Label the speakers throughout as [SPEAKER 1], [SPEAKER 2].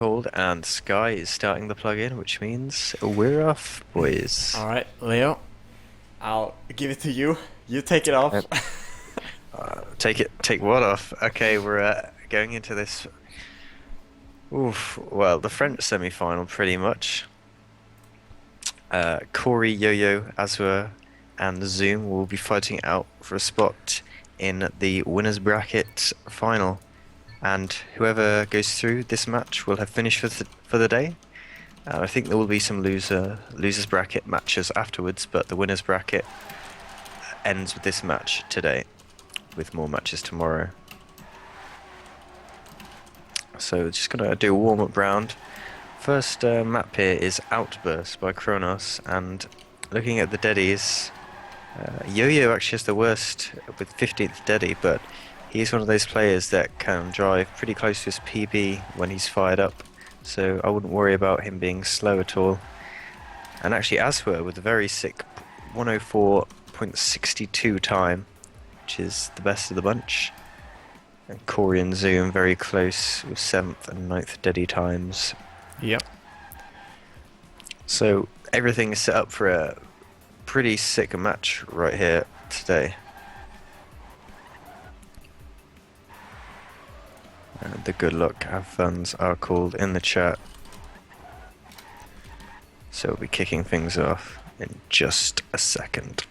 [SPEAKER 1] Cold and Sky is starting the plug-in, which means we're off, boys.
[SPEAKER 2] All right, Leo, I'll give it to you. You take it
[SPEAKER 1] Uh,
[SPEAKER 2] off.
[SPEAKER 1] take what off? Okay, we're going into this. Oof, well, the French semi-final, pretty much. Corey, Yo-Yo, Azure, and Zoom will be fighting out for a spot in the winners bracket final, and whoever goes through this match will have finished for the day. I think there will be some losers bracket matches afterwards, but the winners bracket ends with this match today, with more matches tomorrow. So just gonna do a warm-up round. First map here is Outburst by Kronos, and looking at the deadies, Yo-Yo actually has the worst with 15th deady, but he's one of those players that can drive pretty close to his PB when he's fired up, so I wouldn't worry about him being slow at all. And actually Aswer with a very sick 104.62 time, which is the best of the bunch. And Corey and Zoom very close with 7th and 9th deady times.
[SPEAKER 2] Yep.
[SPEAKER 1] So everything is set up for a pretty sick match right here today. And the good luck, have funs are called in the chat. So we'll be kicking things off in just a second.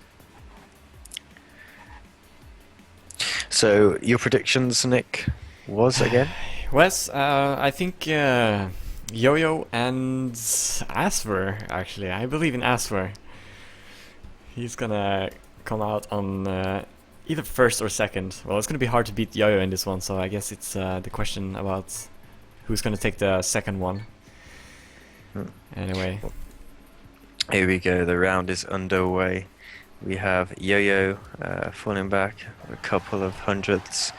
[SPEAKER 1] So your predictions, Nick, was again?
[SPEAKER 2] Wes, I think Yo-Yo and Asver, actually. I believe in Asver. He's gonna come out on either first or second. Well, it's gonna be hard to beat Yo-Yo in this one, so I guess it's the question about who's gonna take the second one. Anyway.
[SPEAKER 1] Here we go, the round is underway. We have Yo-Yo falling back a couple of hundredths,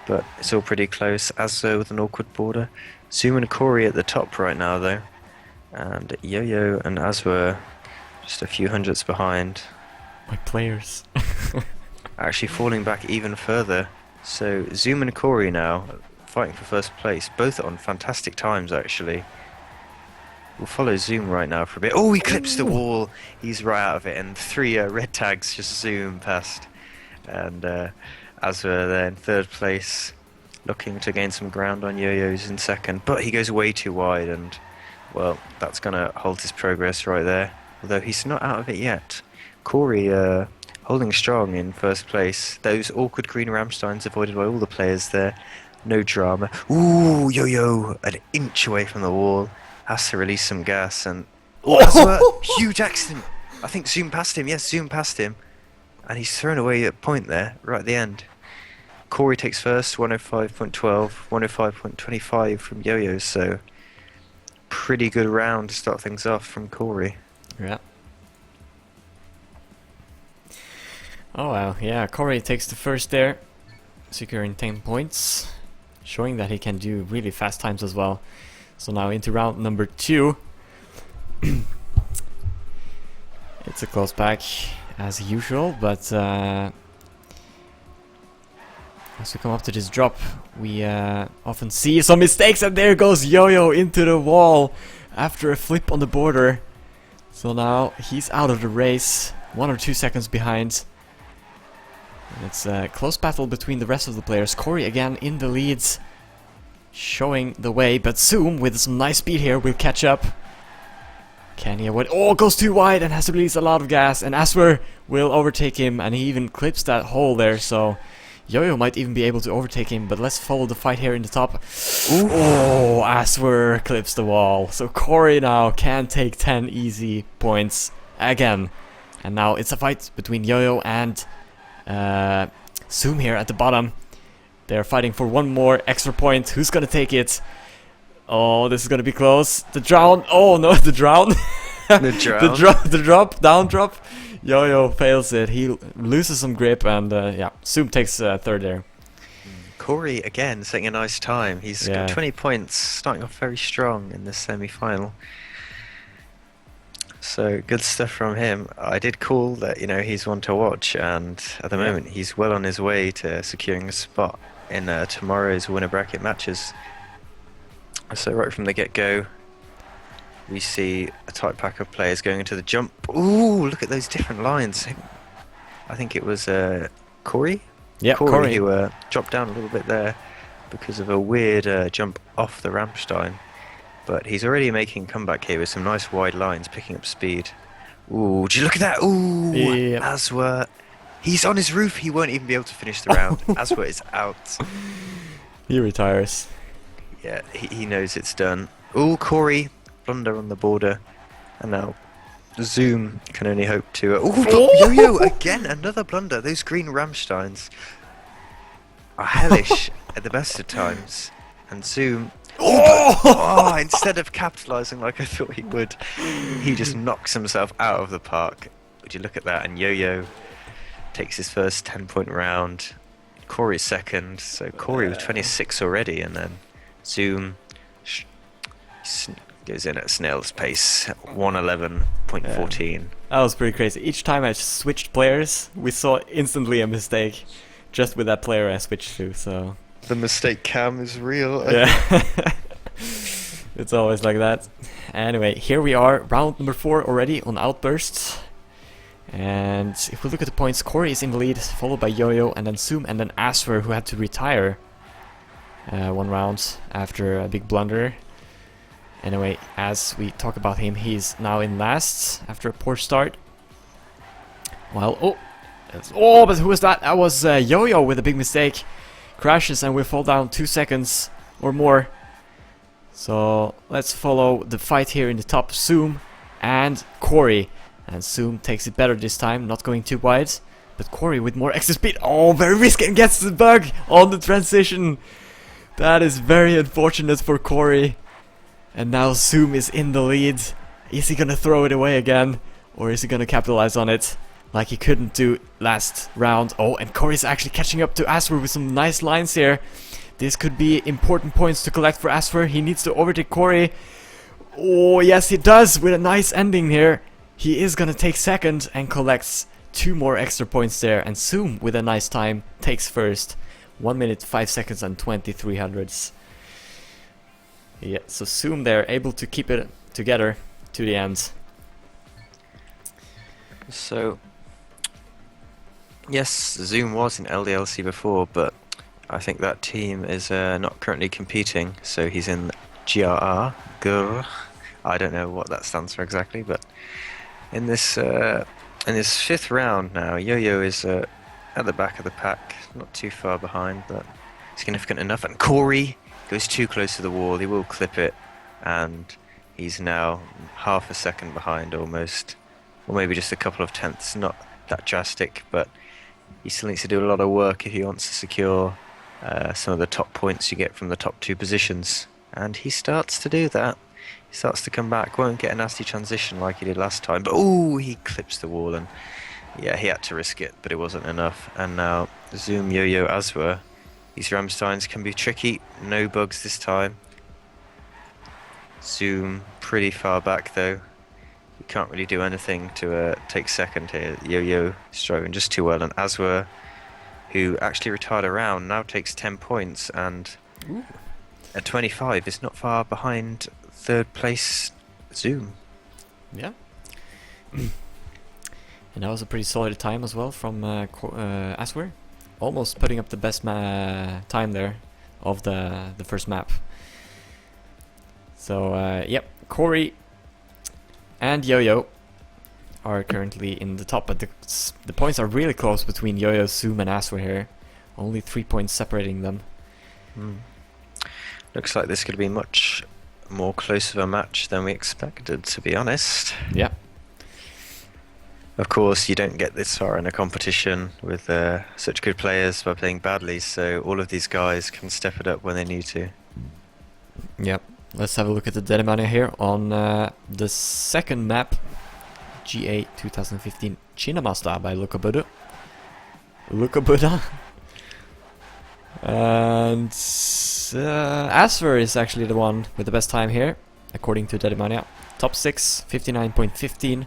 [SPEAKER 1] but it's all pretty close. Azzo with an awkward border. Zoom and Corey at the top right now though. And Yo-Yo and Azwa just a few hundredths behind.
[SPEAKER 2] My players.
[SPEAKER 1] Actually falling back even further. So Zoom and Corey now fighting for first place. Both on fantastic times actually. We'll follow Zoom right now for a bit. Oh, he clips the wall. He's right out of it, and 3 red tags just zoom past. And Azra there in third place, looking to gain some ground on Yo-Yo's in second. But he goes way too wide, and well, that's gonna halt his progress right there. Although he's not out of it yet. Corey holding strong in first place. Those awkward green Rammsteins avoided by all the players there. No drama. Ooh, Yo-Yo an inch away from the wall. Has to release some gas and... Oh, that's a huge accident! I think Zoom passed him, yes, Zoom passed him. And he's thrown away a point there, right at the end. Corey takes first, 105.12, 105.25 from Yo-Yo, so... Pretty good round to start things off from Corey.
[SPEAKER 2] Yeah. Oh wow, yeah, Corey takes the first there, securing 10 points, showing that he can do really fast times as well. So now into round number 2. It's a close pack as usual, but as we come up to this drop, we often see some mistakes, and there goes Yo-Yo into the wall after a flip on the border. So now he's out of the race, 1 or 2 seconds behind. And it's a close battle between the rest of the players. Corey again in the leads, showing the way, but Zoom with some nice speed here will catch up. Can he avoid? Oh, goes too wide and has to release a lot of gas, and Aswer will overtake him, and he even clips that hole there, so Yo-Yo might even be able to overtake him, but let's follow the fight here in the top. Ooh. Oh, Aswer clips the wall, so Corey now can take 10 easy points again. And now it's a fight between Yo-Yo and Zoom here at the bottom. They're fighting for one more extra point. Who's gonna take it? Oh, this is gonna be close. The drown. Oh no, the drown.
[SPEAKER 1] The drown.
[SPEAKER 2] the drop, down drop. Yo-Yo fails it. He loses some grip, and yeah, Zoom takes third there.
[SPEAKER 1] Corey again setting a nice time. He's got 20 points, starting off very strong in this semi-final. So good stuff from him. I did call that, you know, he's one to watch, and at the moment he's well on his way to securing a spot in tomorrow's winner bracket matches. So right from the get-go, we see a tight pack of players going into the jump. Ooh, look at those different lines. I think it was Corey?
[SPEAKER 2] Yeah,
[SPEAKER 1] Corey
[SPEAKER 2] Corey.
[SPEAKER 1] who dropped down a little bit there because of a weird jump off the Rammstein. But he's already making a comeback here with some nice wide lines, picking up speed. Ooh, would you look at that? Ooh,
[SPEAKER 2] Yep.
[SPEAKER 1] Aswa. He's on his roof. He won't even be able to finish the round. Aswa is out.
[SPEAKER 2] He retires.
[SPEAKER 1] Yeah, he knows it's done. Ooh, Corey. Blunder on the border. And now Zoom can only hope to... Yo-Yo! Again, another blunder. Those green Rammsteins are hellish at the best of times. And Zoom... instead of capitalising like I thought he would, he just knocks himself out of the park. Would you look at that? And Yo-Yo takes his first 10-point round. Corey's second, so Corey was 26 already, and then Zoom goes in at snail's pace, 111.14.
[SPEAKER 2] That was pretty crazy. Each time I switched players, we saw instantly a mistake just with that player I switched to, so...
[SPEAKER 1] The mistake cam is real.
[SPEAKER 2] Yeah. It's always like that. Anyway, here we are, round number 4 already on outbursts. And if we look at the points, Corey is in the lead, followed by Yo-Yo, and then Zoom, and then Asfer, who had to retire one round after a big blunder. Anyway, as we talk about him, he's now in last after a poor start. Well, but who was that? That was Yo-Yo with a big mistake. Crashes and we fall down 2 seconds or more. So let's follow the fight here in the top. Zoom and Corey. And Zoom takes it better this time, not going too wide. But Corey with more extra speed. Oh, very risky, and gets the bug on the transition. That is very unfortunate for Corey. And now Zoom is in the lead. Is he gonna throw it away again? Or is he gonna capitalize on it? Like he couldn't do last round. Oh, and Corey's actually catching up to Asfer with some nice lines here. This could be important points to collect for Asfer. He needs to overtake Corey. Oh, yes, he does with a nice ending here. He is gonna take second and collects 2 more extra points there. And Zoom with a nice time takes first. 1 minute, 5 seconds and 23 hundredths. Yeah, so Zoom there, able to keep it together to the end.
[SPEAKER 1] So, yes, Zoom was in LDLC before, but I think that team is not currently competing, so he's in GRR. Grr. I don't know what that stands for exactly, but in this 5th round now, Yo-Yo is at the back of the pack, not too far behind, but significant enough. And Corey goes too close to the wall. He will clip it, and he's now half a second behind almost, or maybe just a couple of tenths. Not that drastic, but he still needs to do a lot of work if he wants to secure some of the top points you get from the top 2 positions. And he starts to do that. He starts to come back. Won't get a nasty transition like he did last time, but he clips the wall, and yeah, he had to risk it, but it wasn't enough. And now Zoom, Yo-Yo, Aswa. These Rammsteins can be tricky. No bugs this time. Zoom pretty far back though. He can't really do anything to take second here. Yo-Yo striving just too well, and Aswa, who actually retired a round, now takes 10 points, and at 25 is not far behind 3rd place Zoom.
[SPEAKER 2] Yeah. And that was a pretty solid time as well from Aswer. Almost putting up the best time there of the first map. So, yep, Corey and Yo-Yo are currently in the top, but the points are really close between Yo-Yo, Zoom and Aswer here. Only 3 points separating them.
[SPEAKER 1] Looks like this could be much more close of a match than we expected, to be honest.
[SPEAKER 2] Yeah.
[SPEAKER 1] Of course, you don't get this far in a competition with such good players by playing badly, so all of these guys can step it up when they need to.
[SPEAKER 2] Yep. Let's have a look at the Delimania here on the 2nd map, GA 2015 Chinamasta by Lukabuda. And Asfer is actually the one with the best time here, according to Delimania. Top 6, 59.15.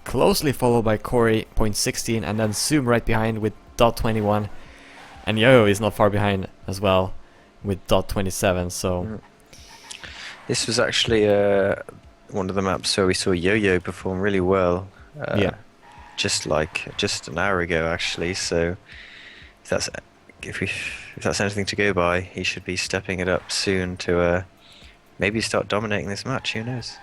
[SPEAKER 2] Closely followed by Corey, 0.16, and then Zoom right behind with .21. And Yo is not far behind as well with .27, so...
[SPEAKER 1] This was actually one of the maps where we saw Yo-Yo perform really well.
[SPEAKER 2] Yeah.
[SPEAKER 1] Just an hour ago, actually. So if that's if that's anything to go by, he should be stepping it up soon to maybe start dominating this match. Who knows?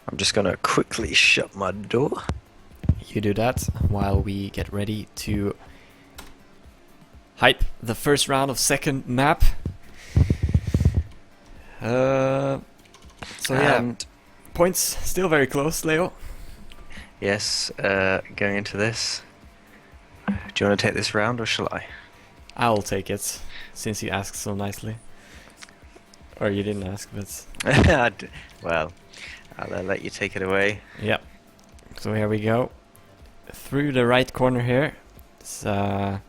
[SPEAKER 1] I'm just gonna quickly shut my door.
[SPEAKER 2] You do that while we get ready to hype the first round of second map. So yeah,
[SPEAKER 1] And
[SPEAKER 2] points still very close, Leo.
[SPEAKER 1] yes, going into this. Do you want to take this round or shall I?
[SPEAKER 2] I'll take it, since you asked so nicely. Or you didn't ask, but
[SPEAKER 1] Well, I'll let you take it away.
[SPEAKER 2] yep. So here we go. Through the right corner here. It's an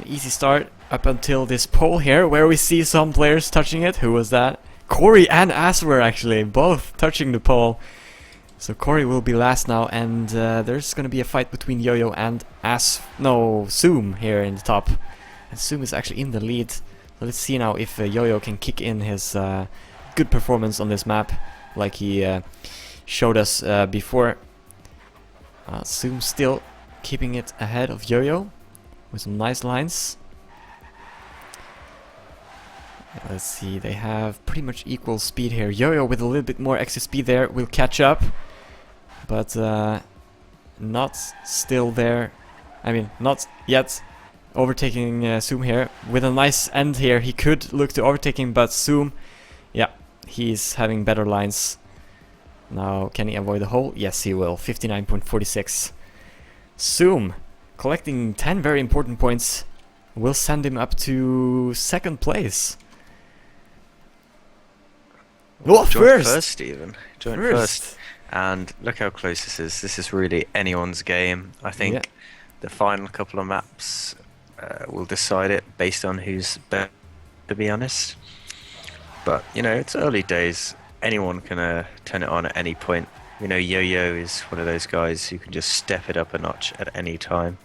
[SPEAKER 2] easy start up until this pole here, where we see some players touching it. Who was that? Corey and Aswer, actually, both touching the pole. So Corey will be last now, and there's gonna be a fight between Yo-Yo and Zoom here in the top. And Zoom is actually in the lead. So let's see now if Yo-Yo can kick in his good performance on this map, like he showed us before. Zoom still keeping it ahead of Yo-Yo with some nice lines. Let's see, they have pretty much equal speed here. Yo-Yo with a little bit more extra speed there will catch up, but not still there. I mean, not yet overtaking Zoom here. With a nice end here, he could look to overtake him, but Zoom, yeah, he's having better lines. Now, can he avoid the hole? Yes, he will. 59.46. Zoom, collecting 10 very important points, will send him up to second place. Oh,
[SPEAKER 1] Joined
[SPEAKER 2] first!
[SPEAKER 1] Stephen. Joined first. And look how close this is. This is really anyone's game. I think
[SPEAKER 2] Yeah.
[SPEAKER 1] the final couple of maps will decide it based on who's better, to be honest. But, you know, it's early days. Anyone can turn it on at any point. You know, Yo-Yo is one of those guys who can just step it up a notch at any time.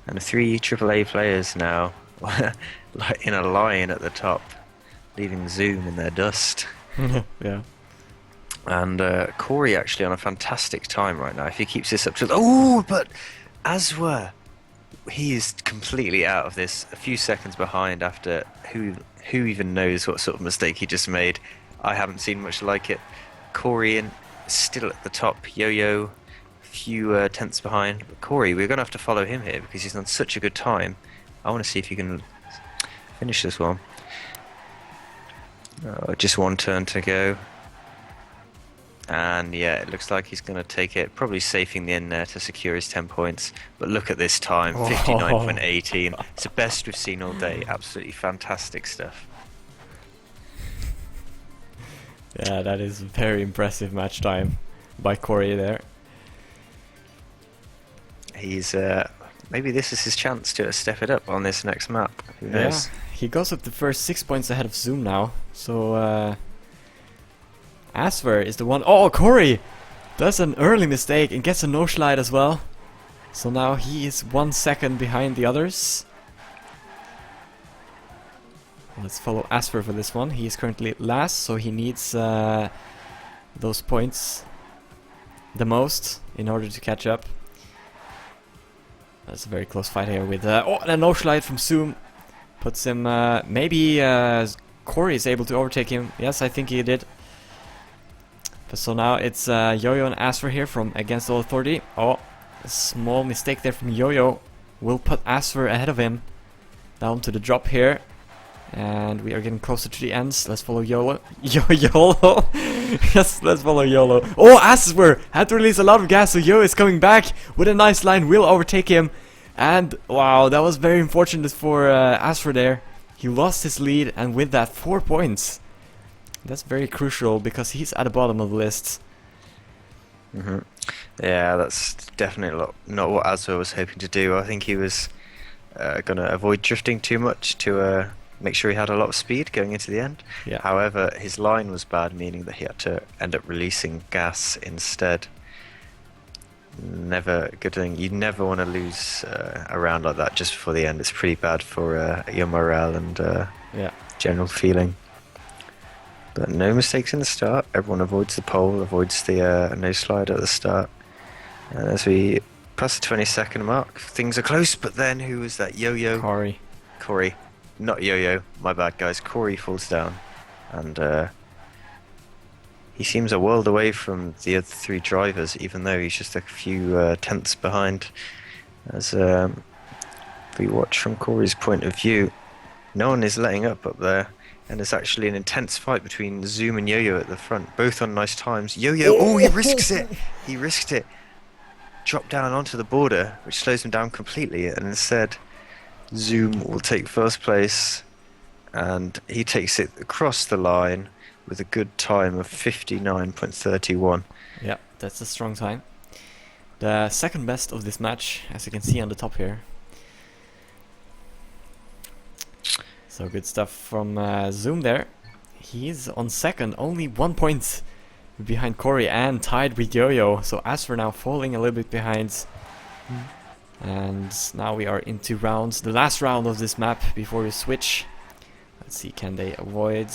[SPEAKER 1] And the 3 AAA players now, like in a line at the top, leaving Zoom in their dust.
[SPEAKER 2] Yeah.
[SPEAKER 1] And Corey actually on a fantastic time right now. If he keeps this up to... Oh, but Aswa, he is completely out of this. A few seconds behind after who even knows what sort of mistake he just made. I haven't seen much like it. Corey still at the top. Yo-Yo, a few tenths behind. But Corey, we're going to have to follow him here because he's done such a good time. I want to see if he can finish this one. Just one turn to go. And yeah, it looks like he's going to take it, probably safing the end there to secure his 10 points. But look at this time, 59.18. It's the best we've seen all day. Absolutely fantastic stuff.
[SPEAKER 2] Yeah, that is very impressive match time by Corey there.
[SPEAKER 1] He's maybe this is his chance to step it up on this next map. Who knows?
[SPEAKER 2] Yeah, he goes up the first 6 points ahead of Zoom now. So Asver is the one. Oh, Corey does an early mistake and gets a no slide as well. So now he is 1 second behind the others. Let's follow Asper for this one. He is currently last, so he needs those points the most in order to catch up. That's a very close fight here with... oh, and a no slide from Zoom. Puts him... maybe Corey is able to overtake him. Yes, I think he did. But so now it's Yo-Yo and Asper here from Against All Authority. Oh, a small mistake there from Yo-Yo. Will put Asper ahead of him. Down to the drop here. And we are getting closer to the ends. Let's follow YOLO. YOLO? Yes, let's follow YOLO. Oh, Asper had to release a lot of gas, so Yo is coming back with a nice line. Will overtake him. And wow, that was very unfortunate for Asper there. He lost his lead, and with that, 4 points. That's very crucial because he's at the bottom of the list.
[SPEAKER 1] Yeah, that's definitely not what Aswa was hoping to do. I think he was going to avoid drifting too much to make sure he had a lot of speed going into the end.
[SPEAKER 2] Yeah.
[SPEAKER 1] However, his line was bad, meaning that he had to end up releasing gas instead. Never a good thing. You never want to lose a round like that just before the end. It's pretty bad for your morale and
[SPEAKER 2] Yeah.
[SPEAKER 1] general feeling. But no mistakes in the start. Everyone avoids the pole, avoids the no slide at the start. And as we pass the 20-second mark, things are close. But then who was that? Yo-Yo.
[SPEAKER 2] Corey.
[SPEAKER 1] Corey. Not Yo-Yo. My bad, guys. Corey falls down. And he seems a world away from the other three drivers, even though he's just a few tenths behind. As we watch from Corey's point of view, no one is letting up there. And there's actually an intense fight between Zoom and Yo-Yo at the front, both on nice times. Yo-Yo, oh, he risks it! He risked it. Dropped down onto the border, which slows him down completely. And instead, Zoom will take first place. And he takes it across the line with a good time of 59.31.
[SPEAKER 2] Yeah, that's a strong time. The second best of this match, as you can see on the top here. So good stuff from Zoom there. He's on second, only 1 point behind Corey and tied with Yo-Yo. So as for now, falling a little bit behind. And now we are into rounds, the last round of this map before we switch. Let's see, can they avoid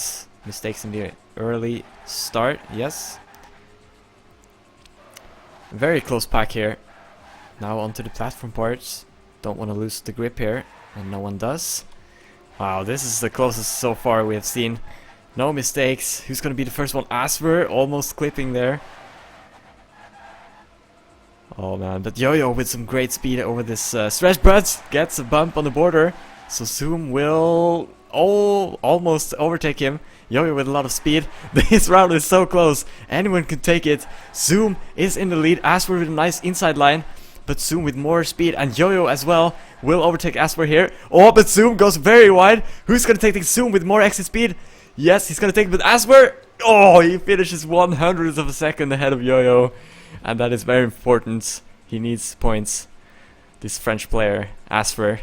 [SPEAKER 2] mistakes in the early start? Yes. Very close pack here. Now onto the platform parts. Don't want to lose the grip here, and no one does. Wow, this is the closest so far we have seen. No mistakes. Who's going to be the first one? Asper, almost clipping there. Oh man, but Yo-Yo with some great speed over this stretch, but gets a bump on the border. So Zoom will almost overtake him. Yo-Yo with a lot of speed. This round is so close. Anyone can take it. Zoom is in the lead. Asper with a nice inside line. But Zoom with more speed, and Yo-Yo as well will overtake Asper here. Oh, but Zoom goes very wide. Who's gonna take the Zoom with more exit speed? Yes, he's gonna take it, but Asper, oh, he finishes 100th of a second ahead of Yo-Yo. And that is very important. He needs points. This French player, Asper.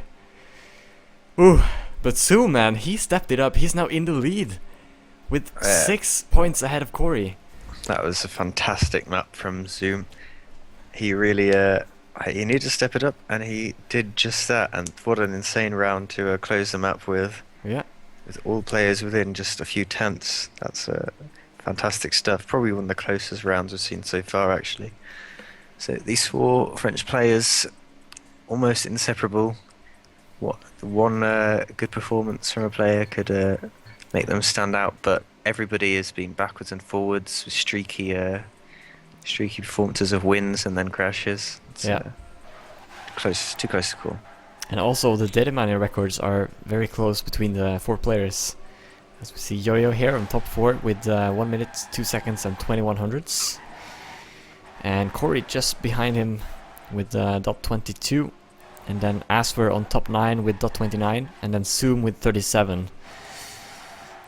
[SPEAKER 2] Ooh, but Zoom, man, he stepped it up. He's now in the lead with 6 points ahead of Corey.
[SPEAKER 1] That was a fantastic map from Zoom. He really he needed to step it up, and he did just that. And what an insane round to close the map with.
[SPEAKER 2] Yeah.
[SPEAKER 1] With all players within just a few tenths. That's fantastic stuff. Probably one of the closest rounds we've seen so far, actually. So these 4 French players, almost inseparable. What one good performance from a player could make them stand out, but everybody has been backwards and forwards with streaky performances of wins and then crashes. It's,
[SPEAKER 2] yeah.
[SPEAKER 1] Too close to call.
[SPEAKER 2] And also the data mining records are very close between the 4 players. As we see Yo-Yo here on top 4 with 1 minute, 2 seconds and 21 hundredths. And Corey just behind him with .22. And then Asper on top 9 with .29. And then Zoom with 37.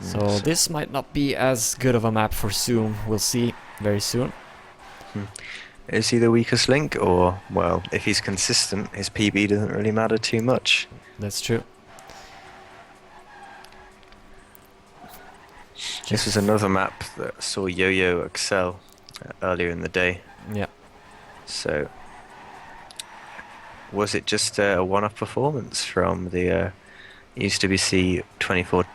[SPEAKER 2] So this might not be as good of a map for Zoom. We'll see very soon.
[SPEAKER 1] Is he the weakest link, or, well, if he's consistent, his PB doesn't really matter too much.
[SPEAKER 2] That's true.
[SPEAKER 1] This was another map that saw Yo-Yo excel earlier in the day.
[SPEAKER 2] Yeah.
[SPEAKER 1] So, was it just a one-off performance from the USWC 24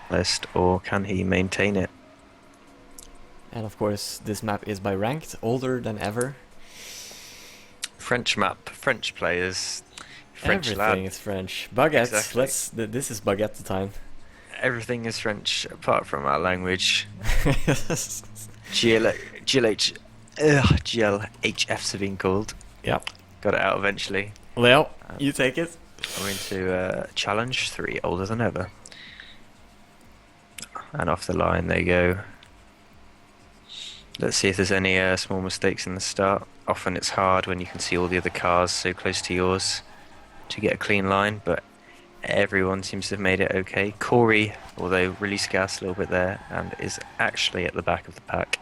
[SPEAKER 1] list, or can he maintain it?
[SPEAKER 2] And of course, this map is by ranked, older than ever.
[SPEAKER 1] French map, French players, French
[SPEAKER 2] Everything
[SPEAKER 1] lad.
[SPEAKER 2] is French. Baguette.
[SPEAKER 1] Exactly.
[SPEAKER 2] This is baguette time.
[SPEAKER 1] Everything is French apart from our language. GLHFs have been called.
[SPEAKER 2] Yep.
[SPEAKER 1] Got it out eventually.
[SPEAKER 2] Leo, you take it.
[SPEAKER 1] I'm into challenge 3, older than ever. And off the line they go. Let's see if there's any small mistakes in the start. Often it's hard when you can see all the other cars so close to yours to get a clean line, but everyone seems to have made it okay. Corey, although released gas a little bit there, and is actually at the back of the pack.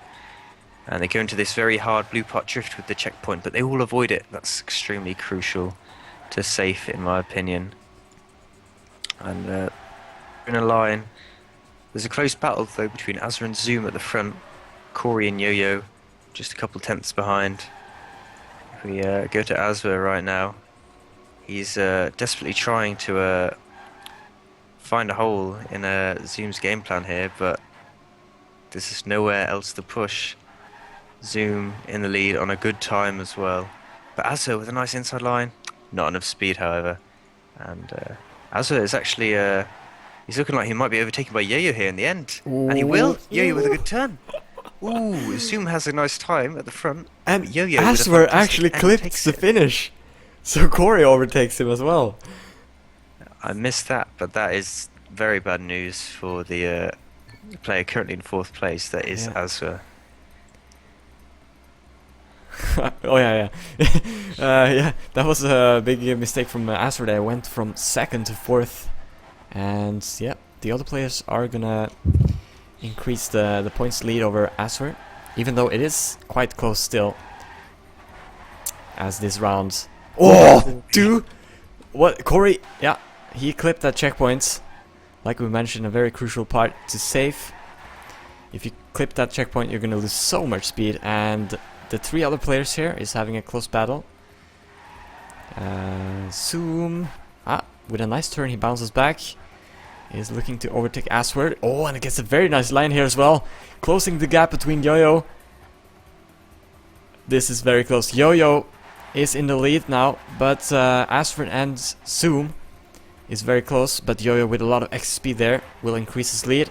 [SPEAKER 1] And they go into this very hard blue pot drift with the checkpoint, but they all avoid it. That's extremely crucial to safe, in my opinion. And in a line, there's a close battle though between Azra and Zoom at the front. Corey and Yo-Yo just a couple tenths behind. We go to Aswa right now. He's desperately trying to find a hole in Zoom's game plan here, but there's just nowhere else to push. Zoom in the lead on a good time as well. But Azza with a nice inside line. Not enough speed, however. And Azza is actually, he's looking like he might be overtaken by Yo-Yo here in the end. And he will! Yo-Yo with a good turn. Ooh, Zoom has a nice time at the front.
[SPEAKER 2] And
[SPEAKER 1] Yo-Yo
[SPEAKER 2] Aswer actually clips the finish. So Corey overtakes him as well.
[SPEAKER 1] I missed that, but that is very bad news for the player currently in 4th place. That is Azza.
[SPEAKER 2] Oh yeah, yeah, that was a big mistake from Aswer there. Went from 2nd to 4th, and yeah, the other players are gonna increase the points lead over Aswer, even though it is quite close still. As this round, what Corey? Yeah, he clipped that checkpoint, like we mentioned, a very crucial part to save. If you clip that checkpoint, you're gonna lose so much speed, and the 3 other players here is having a close battle. Zoom, with a nice turn, he bounces back. He's looking to overtake Asward. Oh, and it gets a very nice line here as well, closing the gap between Yo-Yo. This is very close. Yo-Yo is in the lead now, but Asward and Zoom is very close. But Yo-Yo with a lot of extra speed there will increase his lead.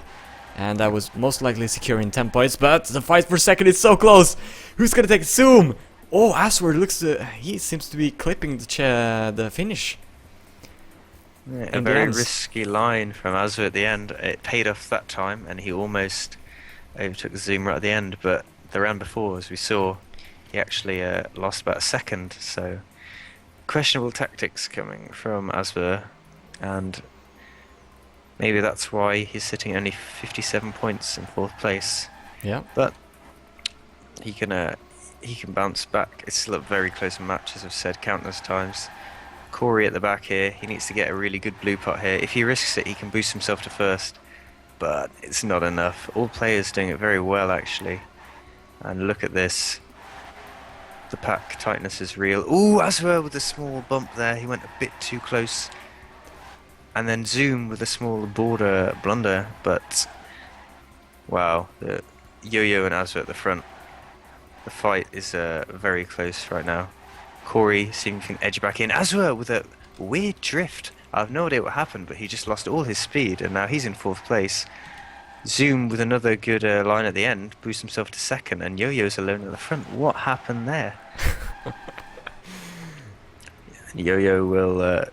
[SPEAKER 2] And that was most likely securing 10 points, but the fight for second is so close. Who's gonna take Zoom? Oh, Asward looks he seems to be clipping the finish.
[SPEAKER 1] Yeah, a very risky line from Aswa at the end. It paid off that time, and he almost overtook Zoom right at the end. But the round before, as we saw, he actually lost about a second. So questionable tactics coming from Aswa, and maybe that's why he's sitting only 57 points in 4th place.
[SPEAKER 2] Yeah.
[SPEAKER 1] But he can bounce back. It's still a very close match, as I've said countless times. Corey at the back here, he needs to get a really good blue pot here. If he risks it, he can boost himself to 1st. But it's not enough. All players doing it very well, actually. And look at this. The pack tightness is real. Ooh, Aswa with a small bump there. He went a bit too close. And then Zoom with a small border blunder, but wow, the Yo-Yo and Aswa at the front. The fight is very close right now. Corey seeing he can edge back in. Aswa with a weird drift. I have no idea what happened, but he just lost all his speed, and now he's in 4th place. Zoom with another good line at the end, boosts himself to 2nd, and Yo-Yo's alone at the front. What happened there? Yo-Yo will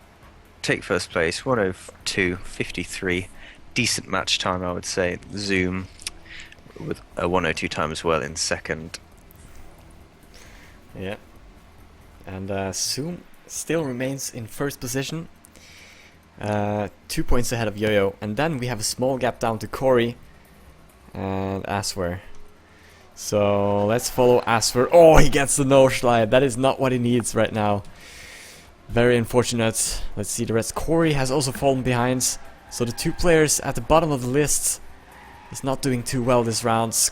[SPEAKER 1] take 1st place, 102.53. Decent match time, I would say. Zoom with a 102 time as well in 2nd.
[SPEAKER 2] Yeah. And Zoom still remains in 1st position. 2 points ahead of Yo-Yo. And then we have a small gap down to Corey and Aswer. So let's follow Aswer. Oh, he gets the nose slide. That is not what he needs right now. Very unfortunate. Let's see the rest. Corey has also fallen behind. So the 2 players at the bottom of the list is not doing too well this round.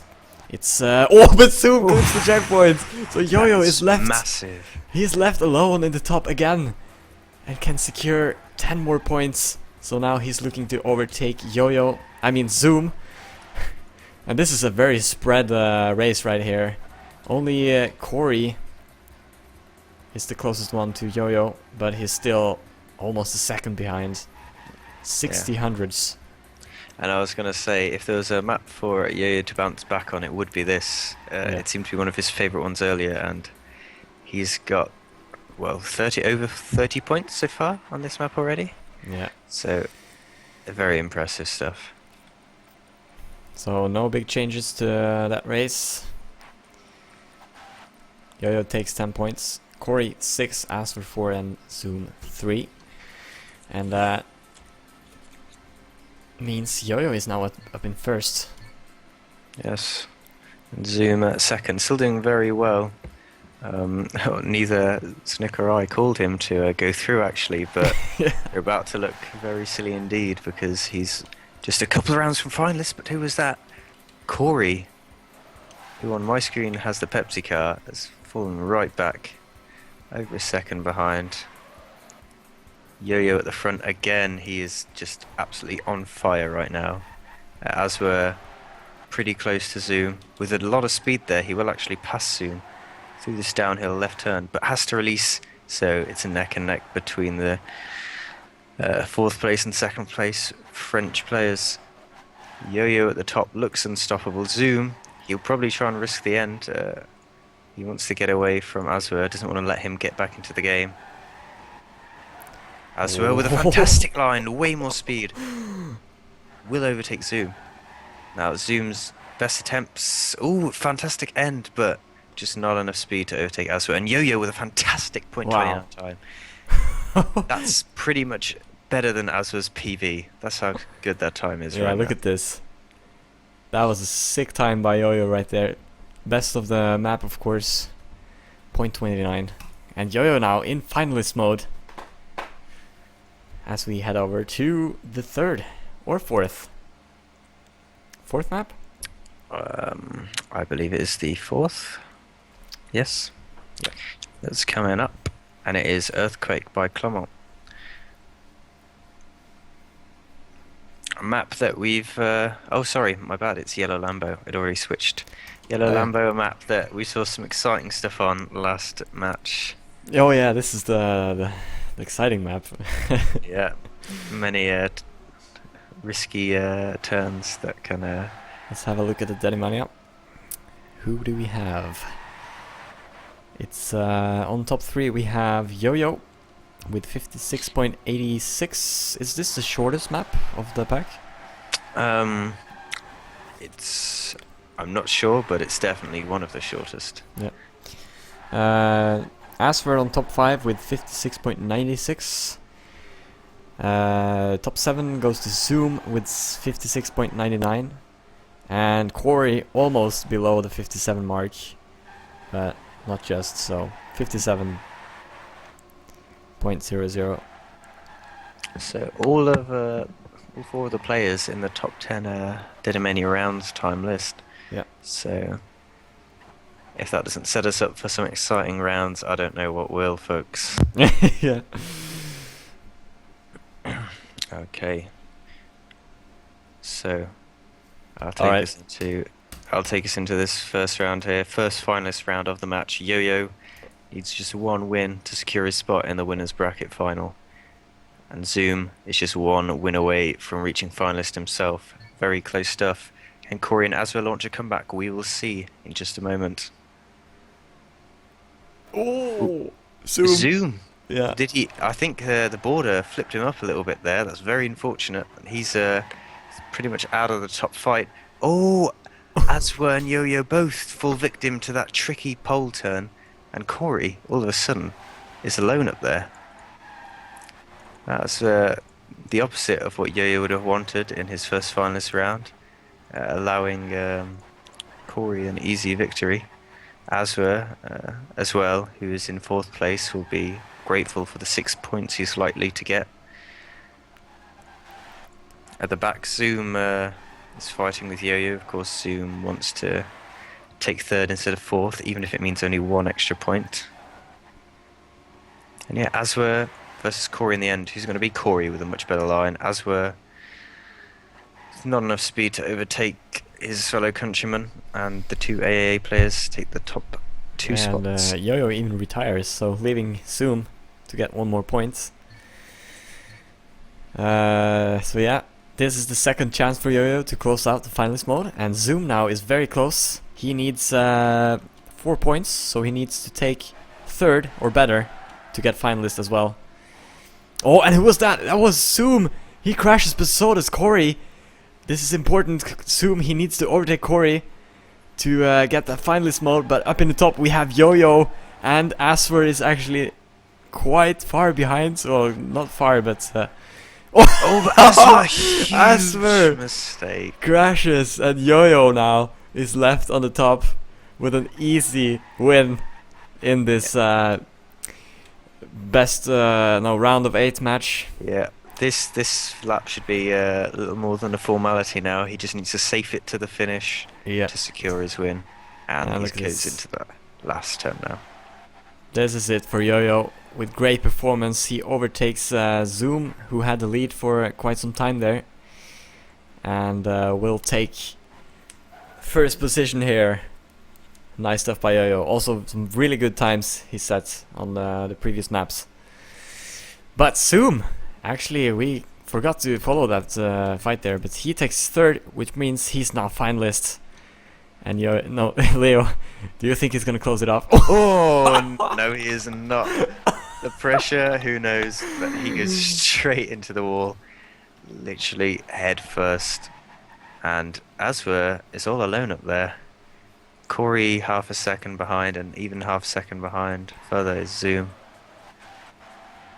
[SPEAKER 2] It's but Zoom clips the checkpoint. So Yo-Yo is left.
[SPEAKER 1] Massive.
[SPEAKER 2] He's left alone in the top again, and can secure 10 more points. So now he's looking to overtake Zoom. And this is a very spread race right here. Only Corey is the closest one to Yo-Yo, but he's still almost a second behind. 60 hundredths.
[SPEAKER 1] And I was going to say, if there was a map for Yo-Yo to bounce back on, it would be this. It seemed to be one of his favourite ones earlier, and he's got, well, over 30 points so far on this map already.
[SPEAKER 2] Yeah.
[SPEAKER 1] So, very impressive stuff.
[SPEAKER 2] So, no big changes to that race. Yo-Yo takes 10 points. Corey 6, Asper 4, and Zoom 3. And that means Yo-Yo is now up in 1st.
[SPEAKER 1] Yes. And Zoom at 2nd, still doing very well. Neither znik or I called him to go through actually, but they're about to look very silly indeed because he's just a couple of rounds from finalists. But who was that? Corey, who on my screen has the Pepsi car, has fallen right back. Over a second behind. Yo-Yo at the front again. He is just absolutely on fire right now. As we're pretty close to Zoom. With a lot of speed there, he will actually pass Zoom through this downhill left turn, but has to release. So it's a neck and neck between the 4th place and 2nd place French players. Yo-Yo at the top looks unstoppable. Zoom, he'll probably try and risk the end. He wants to get away from Azwer, doesn't want to let him get back into the game. Azwer with a fantastic line, way more speed. Will overtake Zoom. Now Zoom's best attempts. Ooh, fantastic end, but just not enough speed to overtake Azwer. And Yo-Yo with a fantastic point 29 time. That's pretty much better than Azwer's PV. That's how good that time is.
[SPEAKER 2] Yeah,
[SPEAKER 1] right
[SPEAKER 2] look
[SPEAKER 1] now.
[SPEAKER 2] at this. That was a sick time by Yo-Yo right there. Best of the map, of course. Point 29. And Yo-Yo now in finalist mode. As we head over to the 3rd or 4th. 4th map?
[SPEAKER 1] I believe it is the 4th. Yes.
[SPEAKER 2] Yeah.
[SPEAKER 1] That's coming up. And it is Earthquake by Clement. A map that we've... oh, sorry, my bad, it's Yellow Lambo. It already switched. Yellow Lambo, a map that we saw some exciting stuff on last match.
[SPEAKER 2] Oh yeah, this is the exciting map.
[SPEAKER 1] Yeah, many risky turns that can...
[SPEAKER 2] Let's have a look at the Denimania. Who do we have? It's on top 3 we have Yo-Yo with 56.86. Is this the shortest map of the pack?
[SPEAKER 1] It's... I'm not sure, but it's definitely one of the shortest.
[SPEAKER 2] Yeah. Asford on top 5 with 56.96. Top 7 goes to Zoom with 56.99. And Corey almost below the 57 mark. But not just, so 57.00.
[SPEAKER 1] So all 4 of the players in the top 10 did a many rounds time list.
[SPEAKER 2] Yeah.
[SPEAKER 1] So if that doesn't set us up for some exciting rounds, I don't know what will, folks.
[SPEAKER 2] Yeah.
[SPEAKER 1] Okay. So I'll take us into this first round here. First finalist round of the match. Yo-Yo needs just one win to secure his spot in the winners bracket final. And Zoom is just one win away from reaching finalist himself. Very close stuff. Can Corey and Azra launch a comeback? We will see in just a moment.
[SPEAKER 2] Oh, Zoom.
[SPEAKER 1] Zoom.
[SPEAKER 2] Yeah.
[SPEAKER 1] Did he? I think the border flipped him up a little bit there. That's very unfortunate. He's pretty much out of the top fight. Oh, Azwa and Yo-Yo both fall victim to that tricky pole turn. And Corey, all of a sudden, is alone up there. That's the opposite of what Yo-Yo would have wanted in his first finalist round, allowing Corey an easy victory. Azwa, as well, who is in 4th place, will be grateful for the 6 points he's likely to get. At the back, Zoom is fighting with Yo-Yo. Of course, Zoom wants to take 3rd instead of 4th, even if it means only 1 extra point. And yeah, Azwa versus Corey in the end. Who's going to be Corey with a much better line? Azwa, not enough speed to overtake his fellow countryman, and the 2 AAA players take the top 2 spots.
[SPEAKER 2] And Yo-Yo even retires, so leaving Zoom to get 1 more point. So yeah, this is the second chance for Yo-Yo to close out the finalist mode, and Zoom now is very close. He needs 4 points, so he needs to take 3rd or better to get finalist as well. Oh, and who was that? That was Zoom! He crashes, but so does Corey. This is important. Zoom, he needs to overtake Corey to get that finalist mode, but up in the top we have Yo-Yo, and Aswer is actually quite far behind, so not far, but... but
[SPEAKER 1] Aswer, huge
[SPEAKER 2] Aswer
[SPEAKER 1] mistake.
[SPEAKER 2] crashes, and Yo-Yo now is left on the top with an easy win in this best round of 8 match.
[SPEAKER 1] Yeah, this lap should be a little more than a formality now. He just needs to safe it to the finish
[SPEAKER 2] Yeah.
[SPEAKER 1] to secure his win, and he
[SPEAKER 2] look at
[SPEAKER 1] goes
[SPEAKER 2] this.
[SPEAKER 1] into that last turn now.
[SPEAKER 2] This is it for Yo-Yo. With great performance, he overtakes Zoom, who had the lead for quite some time there, and will take first position here. Nice stuff by Yo-Yo. Also some really good times he set on the previous maps. But Zoom, actually we forgot to follow that fight there, but he takes third, which means he's now finalist. And no, Leo, do you think he's gonna close it off?
[SPEAKER 1] Oh no, he is not. The pressure, who knows? But he goes straight into the wall, literally head first. And Aswer is all alone up there. Corey half a second behind, and even half a second behind. Further is Zoom.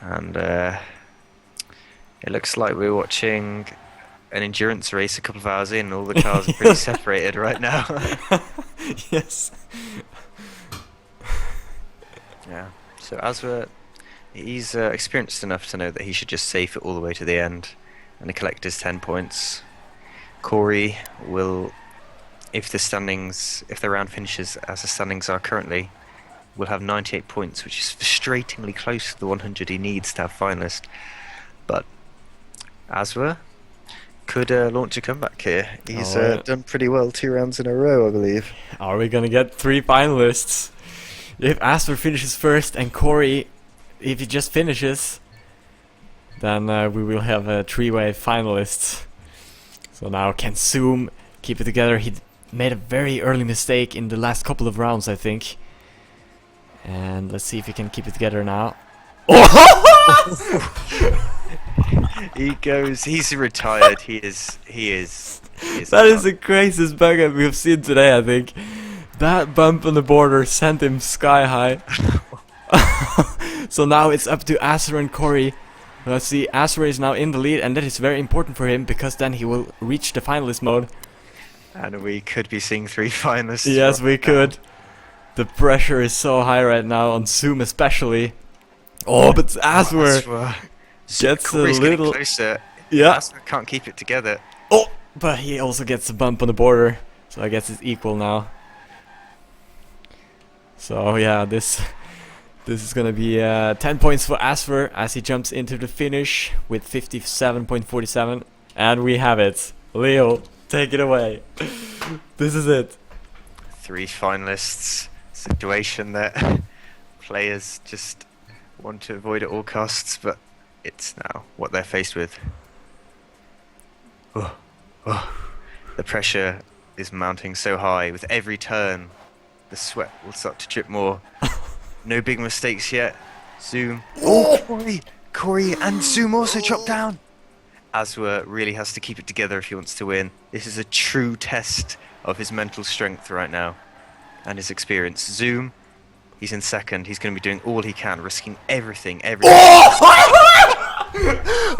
[SPEAKER 1] And it looks like we're watching an endurance race a couple of hours in. All the cars are pretty separated right now.
[SPEAKER 2] Yes.
[SPEAKER 1] Yeah. So Aswer, he's experienced enough to know that he should just safe it all the way to the end and collect his 10 points. Corey will, if the round finishes as the standings are currently, will have 98 points, which is frustratingly close to the 100 he needs to have finalist. But Aswer could launch a comeback here. He's done pretty well 2 rounds in a row, I believe.
[SPEAKER 2] Are we gonna get 3 finalists? If Asper finishes first and Corey, if he just finishes, then we will have a 3-way finalists. So now can Zoom keep it together? He made a very early mistake in the last couple of rounds, I think. And let's see if he can keep it together now.
[SPEAKER 1] He's retired. He is.
[SPEAKER 2] That is the craziest bug we have seen today, I think. That bump on the border sent him sky high. So now it's up to Asher and Corey. Let's see, Asher is now in the lead, and that is very important for him because then he will reach the finalist mode.
[SPEAKER 1] And we could be seeing 3 finalists.
[SPEAKER 2] Yes, we could. The pressure is so high right now on Zoom especially. Oh, but Asher gets
[SPEAKER 1] Corey's
[SPEAKER 2] a little
[SPEAKER 1] closer.
[SPEAKER 2] Yeah.
[SPEAKER 1] Aswer can't keep it together.
[SPEAKER 2] Oh, but he also gets a bump on the border, so I guess it's equal now. So yeah, this is gonna be 10 points for Asfer as he jumps into the finish with 57.47, and we have it. Leo, take it away. This is it.
[SPEAKER 1] 3 finalists. Situation that players just want to avoid at all costs, but it's now what they're faced with. The pressure is mounting so high with every turn. The sweat will start to drip more. No big mistakes yet. Zoom. Oh, Corey and Zoom also dropped down. Aswer really has to keep it together if he wants to win. This is a true test of his mental strength right now and his experience. Zoom, he's in second. He's going to be doing all he can, risking everything.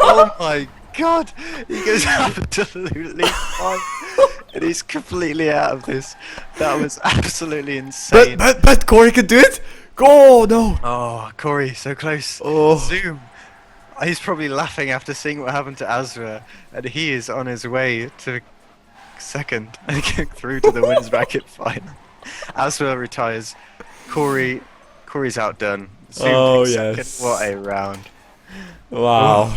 [SPEAKER 1] Oh my god! He goes absolutely fine. And he's completely out of this. That was absolutely insane.
[SPEAKER 2] But Corey can do it? Go, no!
[SPEAKER 1] Oh, Corey, so close.
[SPEAKER 2] Oh.
[SPEAKER 1] Zoom. He's probably laughing after seeing what happened to Aswer, and he is on his way to second and getting through to the wins bracket final. Aswer retires. Corey's outdone. Zoom takes second. What a round.
[SPEAKER 2] Wow.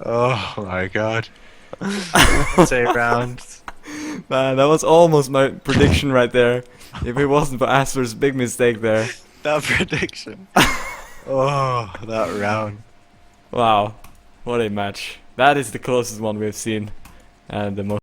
[SPEAKER 1] Oh my god. What a round.
[SPEAKER 2] Man, that was almost my prediction right there. If it wasn't for Asper's big mistake there.
[SPEAKER 1] That prediction. Oh, that round.
[SPEAKER 2] Wow. What a match. That is the closest one we've seen. And the most